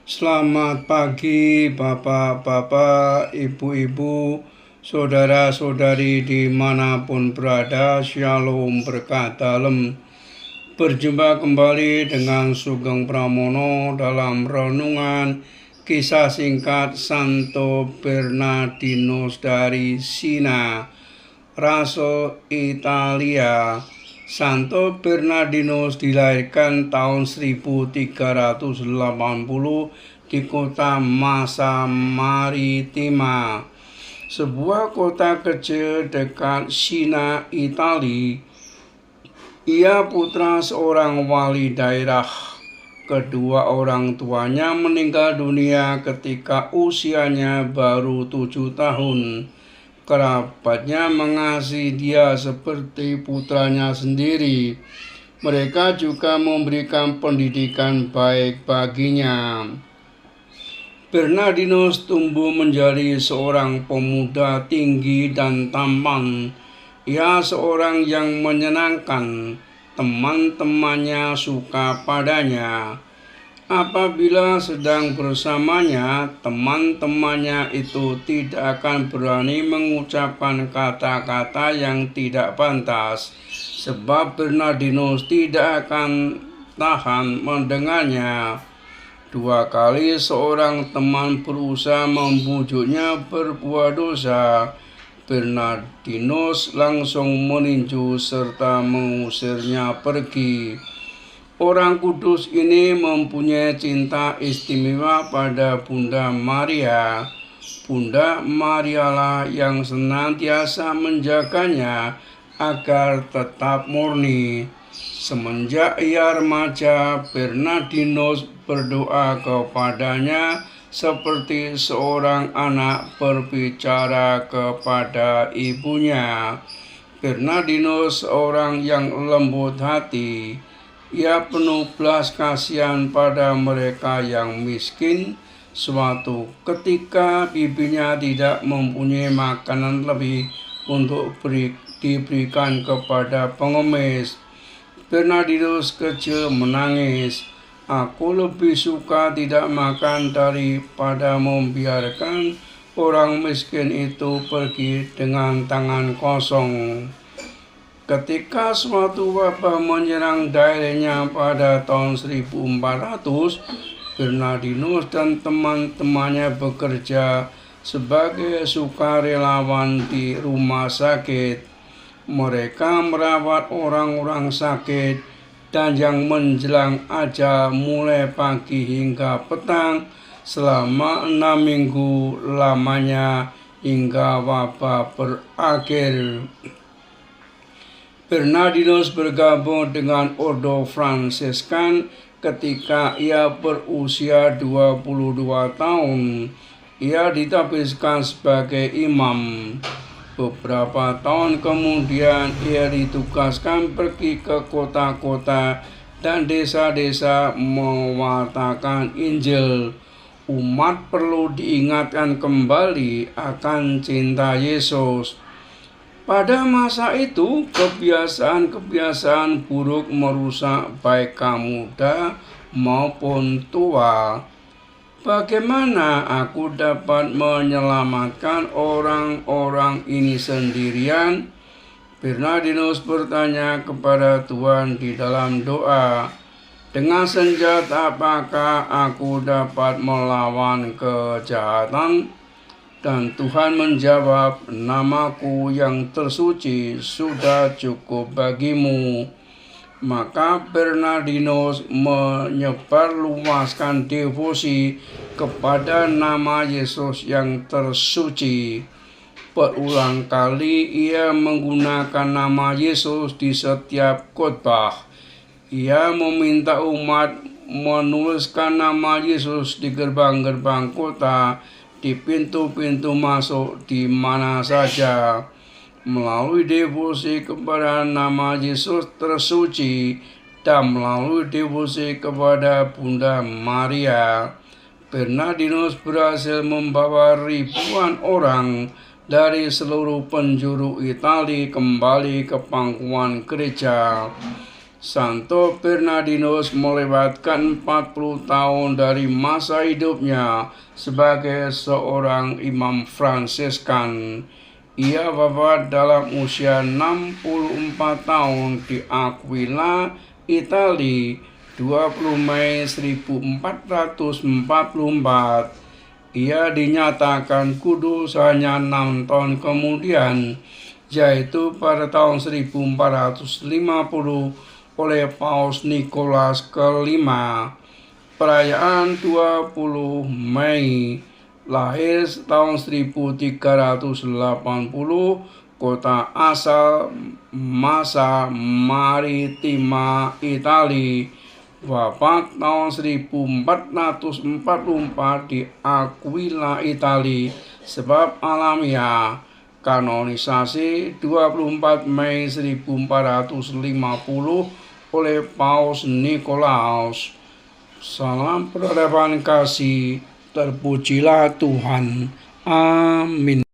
Selamat pagi Bapak-Bapak, Ibu-Ibu, Saudara-saudari dimanapun berada. Shalom, berkah dalam. Berjumpa kembali dengan Sugeng Pramono dalam renungan kisah singkat Santo Bernardinus dari Siena, Rasul Italia. Santo Bernardinus dilahirkan tahun 1380 di kota Massa Marittima, sebuah kota kecil dekat Siena, Italia. Ia putra seorang wali daerah. Kedua orang tuanya meninggal dunia ketika usianya baru 7 tahun. Kerabatnya mengasihi dia seperti putranya sendiri. Mereka juga memberikan pendidikan baik baginya. Bernardinus tumbuh menjadi seorang pemuda tinggi dan tampan. Ia seorang yang menyenangkan. Teman-temannya suka padanya. Apabila sedang bersamanya, teman-temannya itu tidak akan berani mengucapkan kata-kata yang tidak pantas, sebab Bernardinus tidak akan tahan mendengarnya. 2 kali seorang teman berusaha membujuknya berbuat dosa. Bernardinus langsung meninju serta mengusirnya pergi. Orang kudus ini mempunyai cinta istimewa pada Bunda Maria. Bunda Marialah yang senantiasa menjaganya agar tetap murni. Semenjak ia remaja, Bernardinus berdoa kepadanya seperti seorang anak berbicara kepada ibunya. Bernardinus seorang yang lembut hati. Ia penuh belas kasihan pada mereka yang miskin. Suatu ketika bibinya tidak mempunyai makanan lebih untuk diberikan kepada pengemis. Bernardinus kecil menangis. Aku lebih suka tidak makan daripada membiarkan orang miskin itu pergi dengan tangan kosong. Ketika suatu wabah menyerang daerahnya pada tahun 1400, Bernardinus dan teman-temannya bekerja sebagai sukarelawan di rumah sakit. Mereka merawat orang-orang sakit dan yang menjelang ajal mulai pagi hingga petang selama 6 minggu lamanya hingga wabah berakhir. Bernardinus bergabung dengan Ordo Fransiskan ketika ia berusia 22 tahun. Ia ditabiskan sebagai imam. Beberapa tahun kemudian ia ditugaskan pergi ke kota-kota dan desa-desa mewartakan Injil. Umat perlu diingatkan kembali akan cinta Yesus. Pada masa itu, kebiasaan-kebiasaan buruk merusak baik kaum muda maupun tua. Bagaimana aku dapat menyelamatkan orang-orang ini sendirian? Bernardinus bertanya kepada Tuhan di dalam doa. Dengan senjata apakah aku dapat melawan kejahatan? Dan Tuhan menjawab, namaku yang tersuci sudah cukup bagimu. Maka Bernardinus menyebarluaskan devosi kepada nama Yesus yang tersuci. Berulang kali ia menggunakan nama Yesus di setiap khotbah. Ia meminta umat menuliskan nama Yesus di gerbang-gerbang kota, di pintu-pintu masuk di mana saja. Melalui devosi kepada nama Yesus tersuci dan melalui devosi kepada Bunda Maria, Bernardinus berhasil membawa ribuan orang dari seluruh penjuru Italia kembali ke pangkuan gereja. Santo Bernardinus melewatkan 40 tahun dari masa hidupnya sebagai seorang imam Fransiskan. Ia wafat dalam usia 64 tahun di Aquila, Italia, 20 Mei 1444. Ia dinyatakan kudus hanya 6 tahun kemudian, yaitu pada tahun 1450 oleh Paus Nikolas kelima. Perayaan 20 Mei, lahir tahun 1380, kota asal Massa Marittima, Italia. Wafat tahun 1444 di Aquila, Italia, sebab alamiah. Kanonisasi 24 Mei 1450 oleh Paus Nikolaus. Salam peradaban kasih, terpujilah Tuhan. Amin.